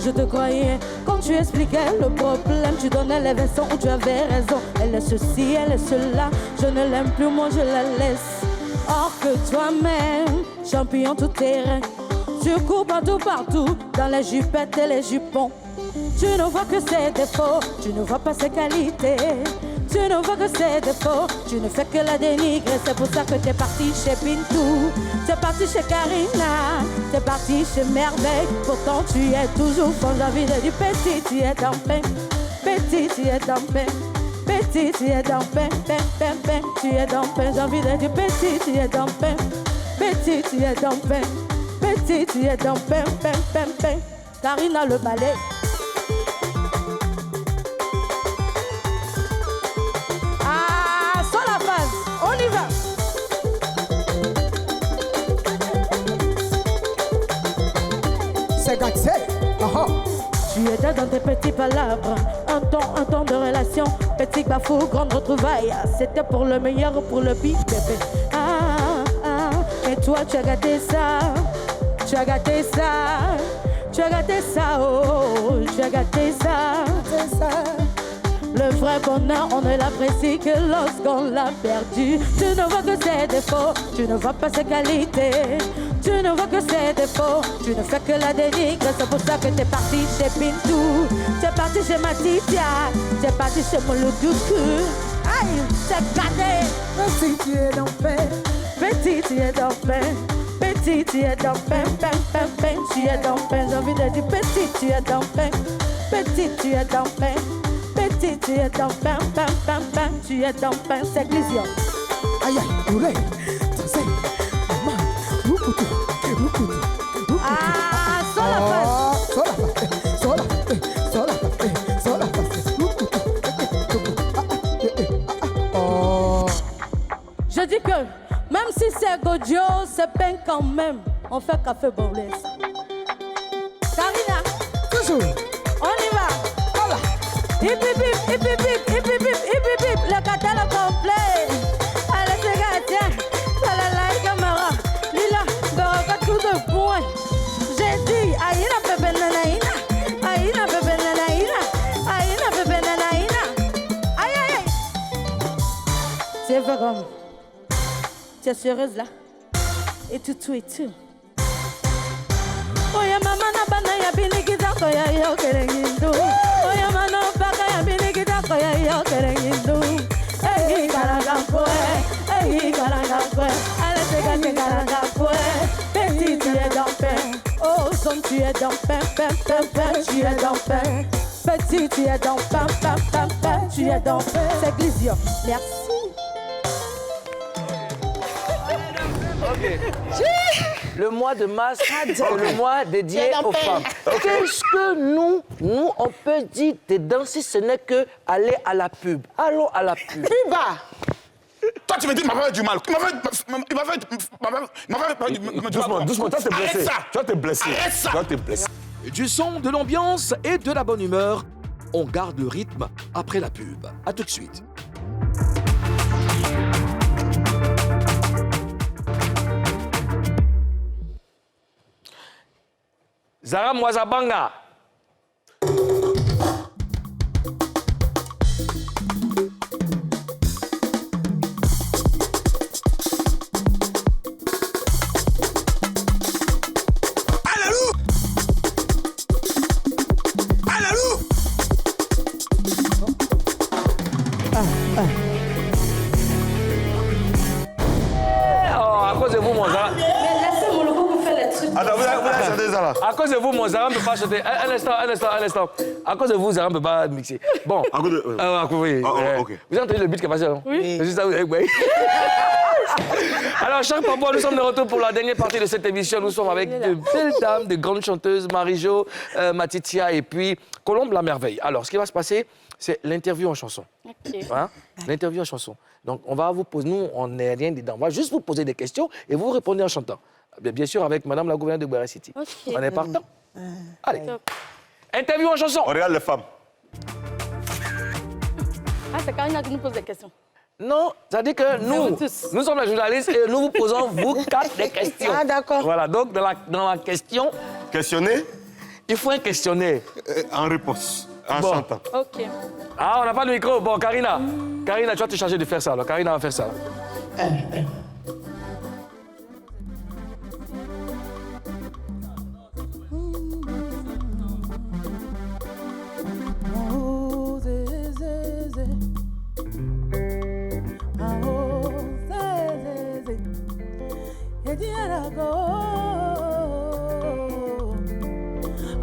Je te croyais, quand tu expliquais le problème, tu donnais les versions où tu avais raison. Elle est ceci, elle est cela, je ne l'aime plus, moi je la laisse. Or que toi-même, champion tout terrain, tu cours partout, dans les jupettes et les jupons. Tu ne vois que ses défauts, tu ne vois pas ses qualités. Tu ne vois que ses défauts, tu ne fais que la dénigrer. C'est pour ça que t'es parti chez Bintou, t'es parti chez Karina, t'es parti chez Merveille. Pourtant tu es toujours fond, j'ai envie de dire petit, tu es dans pain. Petit, tu es dans pain. Petit, tu es dans pain, pain. Tu es dans pain, j'ai envie de dire petit, tu es dans pain. Petit, tu es dans pain. Petit, tu es dans pain. Karina le balai. Ah, sur la phase, on y va. C'est gâté. Tu étais dans tes petits palabres, un temps de relation, petit bafou, grande retrouvaille. C'était pour le meilleur ou pour le pire, bébé. Et toi tu as gâté ça, tu as gâté ça, tu as gâté ça, oh, tu as gâté ça. Le vrai bonheur, on ne l'apprécie que lorsqu'on l'a perdu. Tu ne vois que ses défauts, tu ne vois pas ses qualités. Tu ne vois que ses défauts, tu ne fais que la dénigre. C'est pour ça que t'es parti chez Bintou, t'es parti chez Matitia, t'es parti chez Mouloudoukou. Aïe, c'est gâté. Petit, tu es d'enfer. Petit, tu es d'enfer. Petit, tu es d'enfer. Tu es d'enfer. J'ai envie de dire petit, tu es d'enfer. Petit, tu es d'enfer. Petit, tu es d'enfer. Tu es d'enfer. C'est Glisio. Aïe, aïe, oulé. C'est maman. Roukoutou. Ah, sur la face. Sur la face. Je dis que même si c'est Godio, c'est peine quand même. On fait café borlès. Karina. Toujours. On y va. Voilà. Hip hip hip, hip hip hip, hip hip hip, hip hip hip. Le catalogue complet. Allez, c'est gars, tiens. Ça la caméra. Lila, Baraka, tout de point. J'ai dit, aïna bébé nanaïna. Aïna bébé nanaïna. Aïna bébé nanaïna. Aïe aïe aïe. C'est vrai comme. Tu es sérieuse là? Et tout. Oya mama na bana ya binikita koya yo kerengindo. Oya mama baka ya binikita koya yo kerengindo. Ey karangapwe. Allez te karangapwe. Petit tu es d'enfer. Oh son tu es d'enfer. Tu es d'enfer. Petit tu es d'enfer. Tu es d'enfer. C'est Glisio. Merci. Ok. Le mois de mars, c'est le mois dédié aux femmes. Qu'est-ce que nous, on peut dire de danser, ce n'est que aller à la pub. Allons à la pub. Toi, tu me dis, il m'a fait du mal. Doucement, toi, t'es blessé. Toi, t'es blessé. Arrête ça. Toi, t'es blessé. Du son, de l'ambiance et de la bonne humeur, on garde le rythme après la pub. À tout de suite. Zara Mwazabanga. À cause de vous, mon Zara. Mais laissez mon logo vous faire les trucs. Attends, vous avez chanté ça là. À cause de vous, mon Zara ne peut pas chanter. Un instant. À cause de vous, Zara ne peut pas mixer. Bon. À cause de... Oui. Ok. Vous avez entendu le beat qui est passé, non? Oui. C'est juste ça, oui. Alors, cher papa, nous sommes de retour pour la dernière partie de cette émission. Nous sommes avec de belles dames, de grandes chanteuses, Marie-Jo, Matitia et puis Colombe la Merveille. Alors, ce qui va se passer, c'est l'interview en chanson. Ok. Hein? L'interview en chanson. Donc, on va vous poser, nous, on n'est rien dedans. On va juste vous poser des questions et vous répondez en chantant. Bien sûr, avec Madame la gouverneure de Guara City. Okay. On est partant? Allez. Interview en chanson. On regarde les femmes. Ah, c'est Karina qui nous pose des questions. Non, ça dit que nous sommes les journalistes et nous vous posons, vous quatre, des questions. Ah, d'accord. Voilà, donc dans la question... Questionner. Il faut un questionnaire. En réponse, en chantant. Ok. Ah, on n'a pas de micro. Bon, Karina, tu vas te charger de faire ça. Alors. Karina va faire ça.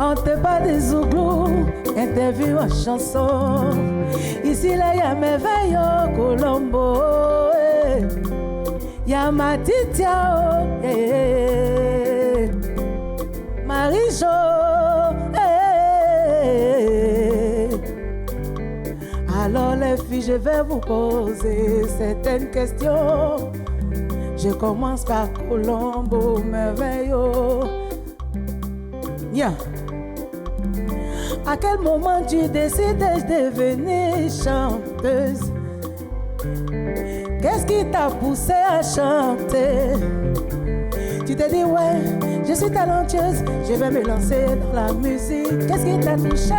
On te pas des zouglous, interview en chanson. Ici, là, y'a merveille au Colombo. Y'a Matitia, Marie-Jo. Alors, les filles, je vais vous poser certaines questions. Je commence par Colombo, merveille. Yeah. À quel moment tu décides de devenir chanteuse? Qu'est-ce qui t'a poussé à chanter? Tu t'es dit, ouais, je suis talentueuse, je vais me lancer dans la musique. Qu'est-ce qui t'a touché?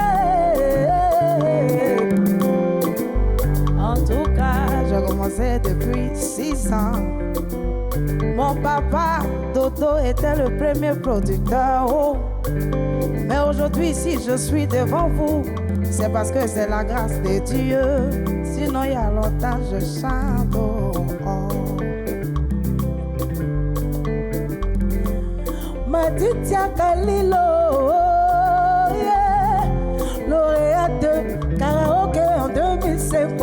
En tout cas, j'ai commencé depuis 6 ans. Mon papa, Dodo, était le premier producteur. Oh. Mais aujourd'hui, si je suis devant vous, c'est parce que c'est la grâce de Dieu sinon il y a longtemps je chante. Oh, oh. Matitia Kalilo, yeah. Lauréate de karaoké en 2005.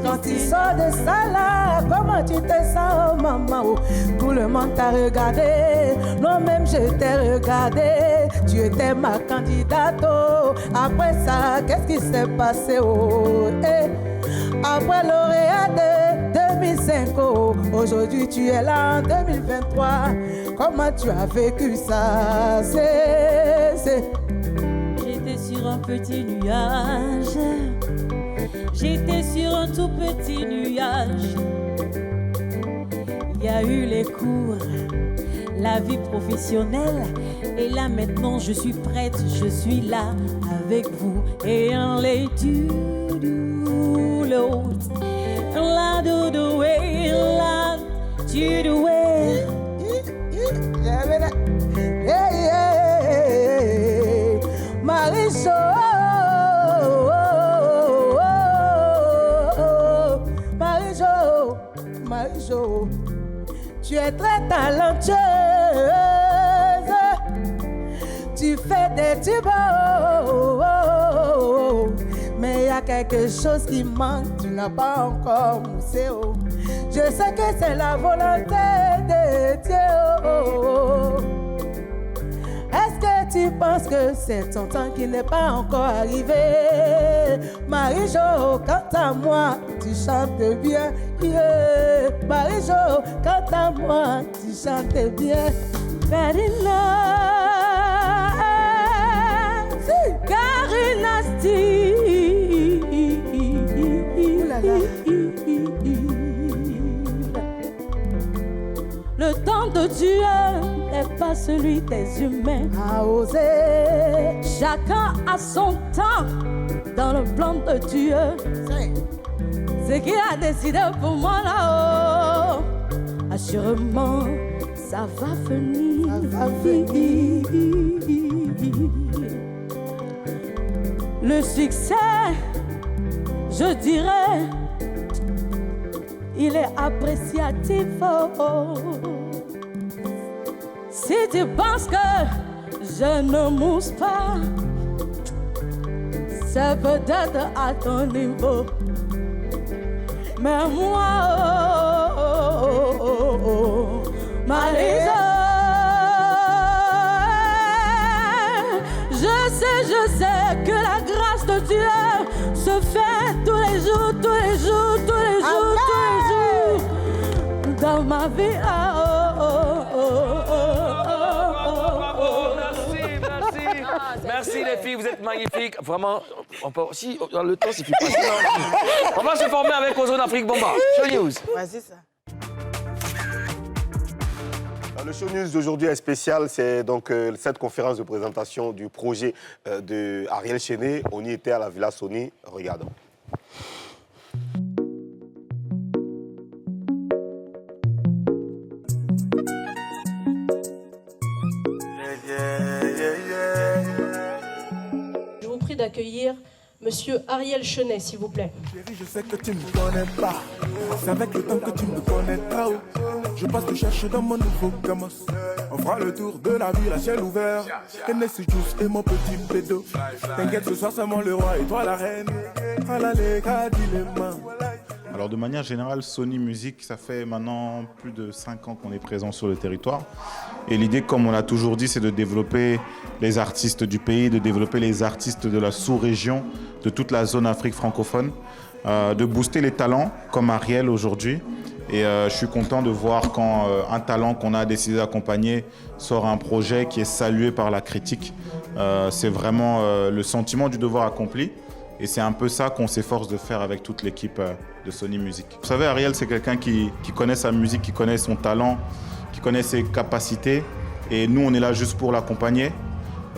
Quand tu sors de ça là, comment tu te sens, oh, maman? Oh. Tout le monde t'a regardé, non même je t'ai regardé. Tu étais ma candidate. Oh. Après ça, qu'est-ce qui s'est passé? Oh, eh. Après lauréate de 2005, oh. Aujourd'hui tu es là en 2023. Comment tu as vécu ça? J'étais sur un petit nuage. J'étais sur un tout petit nuage. Il y a eu les cours, la vie professionnelle. Et là maintenant je suis prête, je suis là avec vous. Et on les tue, l'autre. La do do way, la tu do way. Yeah, yeah. Maricho, Maricho, Maricho, tu es très talentueuse. Tu fais des tubes, mais il y a quelque chose qui manque, tu n'as pas encore moussé. Je sais que c'est la volonté de Dieu. Est-ce que tu penses que c'est ton temps qui n'est pas encore arrivé? Marie-Jo, quant à moi, tu chantes bien. Yeah. Marie-Jo, quant à moi, tu chantes bien. Ferdinand, Carinasti. Le temps de Dieu n'est pas celui des humains. À oser. Chacun a son temps dans le plan de Dieu. Ce qu'il a décidé pour moi là-haut, assurément, ça va venir. Ça va venir. Le succès, je dirais, il est appréciatif. Oh. Si tu penses que je ne mousse pas, c'est peut-être à ton niveau. Mais moi, Marisa, je sais que la grâce de Dieu se fait tous les jours, tous les jours, tous les jours, tous les jours dans ma vie. Merci les filles, vous êtes magnifiques. Vraiment, on peut aussi, dans le temps, c'est plus facile. On va se former avec Ozone Afrique Bomba. Show News. Vas-y, ça. Le show news d'aujourd'hui est spécial, c'est donc cette conférence de présentation du projet de Ariel Chéné. On y était à la Villa Sony, regardons. Je vous prie d'accueillir Monsieur Ariel Chéné, s'il vous plaît. Chérie, je sais que tu ne me connais pas. C'est avec le temps que tu me connaîtras. Je passe te chercher dans mon nouveau Gamos. On fera le tour de la ville à ciel ouvert. Hennessy Juice et mon petit pédo. T'inquiète, ce soir c'est moi le roi et toi la reine. Alors de manière générale, Sony Music, ça fait maintenant plus de 5 ans qu'on est présent sur le territoire. Et l'idée, comme on l'a toujours dit, c'est de développer les artistes du pays, de développer les artistes de la sous-région, de toute la zone Afrique francophone, de booster les talents comme Ariel aujourd'hui. Et je suis content de voir quand un talent qu'on a décidé d'accompagner sort un projet qui est salué par la critique. C'est vraiment le sentiment du devoir accompli. Et c'est un peu ça qu'on s'efforce de faire avec toute l'équipe de Sony Music. Vous savez, Ariel, c'est quelqu'un qui connaît sa musique, qui connaît son talent, qui connaît ses capacités. Et nous, on est là juste pour l'accompagner.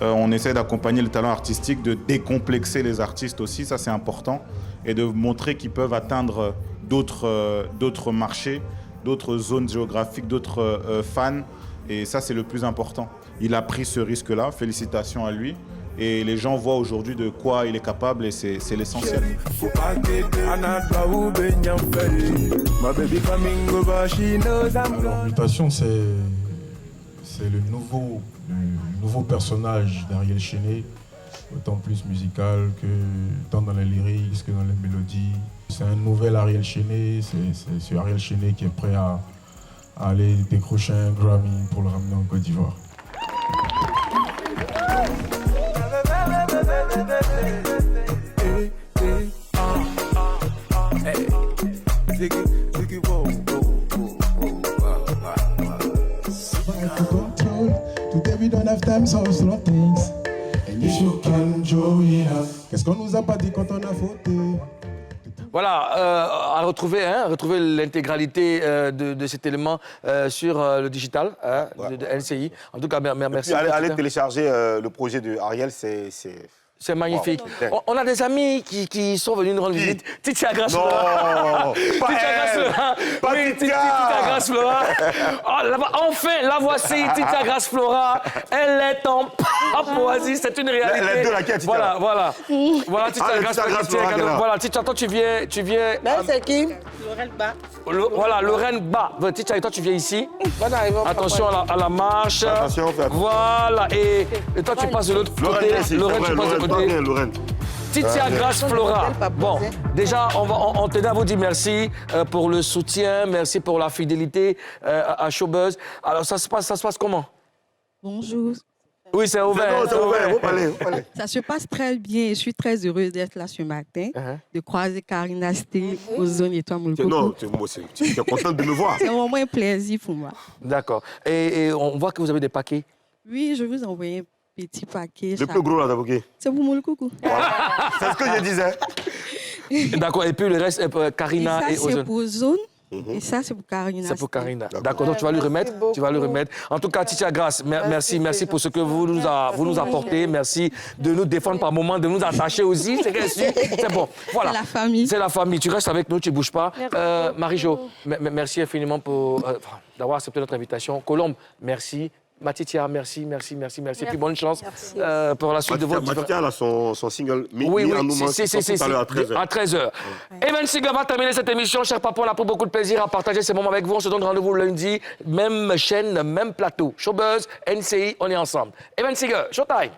On essaie d'accompagner le talent artistique, de décomplexer les artistes aussi, ça c'est important. Et de montrer qu'ils peuvent atteindre d'autres marchés, d'autres zones géographiques, d'autres fans. Et ça, c'est le plus important. Il a pris ce risque-là, félicitations à lui. Et les gens voient aujourd'hui de quoi il est capable et c'est l'essentiel. Alors, Mutation, c'est le nouveau personnage d'Ariel Chenet, autant plus musical que tant dans les lyrics que dans les mélodies. C'est un nouvel Ariel Chenet, c'est Ariel Chenet qui est prêt à aller décrocher un Grammy pour le ramener en Côte d'Ivoire. Today we don't have time, so slow things. And you should can join us. Qu'est-ce qu'on nous a pas dit quand on a fauté? Voilà, à retrouver l'intégralité de cet élément sur le digital de NCI. En tout cas, merci. Allez télécharger le projet de Ariel, c'est magnifique. Wow. On a des amis qui sont venus nous rendre visite. Titia Grace Flora. Titia Grace Flora. Enfin, la voici, Titia Grace Flora. Elle est en Papouasie, c'est une réalité. Elle est de laquelle, Titia? Voilà, Titia Grace Flora. Voilà, Titia, toi, tu viens... C'est qui? Lorraine Ba. Voilà, Lorraine Ba. Titia, toi, tu viens ici. Attention à la marche. Attention, voilà, et toi, tu passes de l'autre côté. Lorraine, tu passes de l'autre côté. Titia Grace Flora. Bon, déjà, on tenait à vous dire merci pour le soutien, merci pour la fidélité à Showbuzz. Alors, ça se passe comment? Bonjour. Oui, c'est ouvert. Vous parlez. Ça se passe très bien. Je suis très heureuse d'être là ce matin, de croiser Karina Steel, Ozone et toi, Moulkoko. Non, tu es contente de me voir. C'est vraiment un plaisir pour moi. D'accord. Et on voit que vous avez des paquets. Oui, je vous envoie un petit paquet. Le plus gros, là, d'avocat. C'est pour Moulkoko. Voilà. C'est ce que je disais. D'accord. Et puis le reste, Karina et Ozone. C'est pour Ozone. Et ça, c'est pour Karina. C'est pour Karina. D'accord, donc tu vas lui remettre. En tout cas, Titia Grace, merci pour ce que vous nous apportez. Merci de nous défendre par moments, de nous attacher aussi. C'est bon. Voilà. C'est la famille. C'est la famille. Tu restes avec nous, tu ne bouges pas. Marie-Jo, merci infiniment pour d'avoir accepté notre invitation. Colombe, merci. Matitia, merci. Et puis bonne chance pour la suite de votre... Matitia a son single mis en nous c'est à 13h. Evan Singer va terminer cette émission. Cher papa, on a pris beaucoup de plaisir à partager ces moments avec vous. On se donne rendez-vous lundi. Même chaîne, même plateau. Showbuzz, NCI, on est ensemble. Evan Singer, showtime.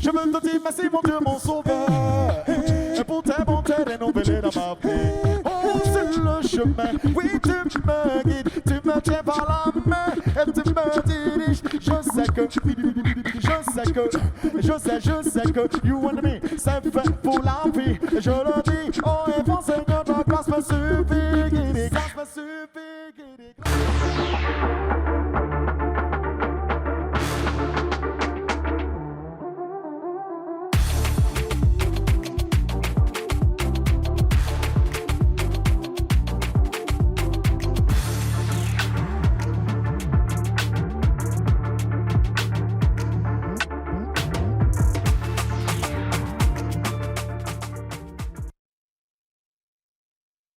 Je veux te dire merci mon Dieu mon sauveur pour tes bontés renouvelées dans ma vie. Oh c'est le chemin, oui tu me guides, tu me tiens par la main et tu me diriges. Je sais que you and me c'est fait pour la vie. Je le dis, oh et bon Seigneur ta grâce me suffit, grâce me suffit.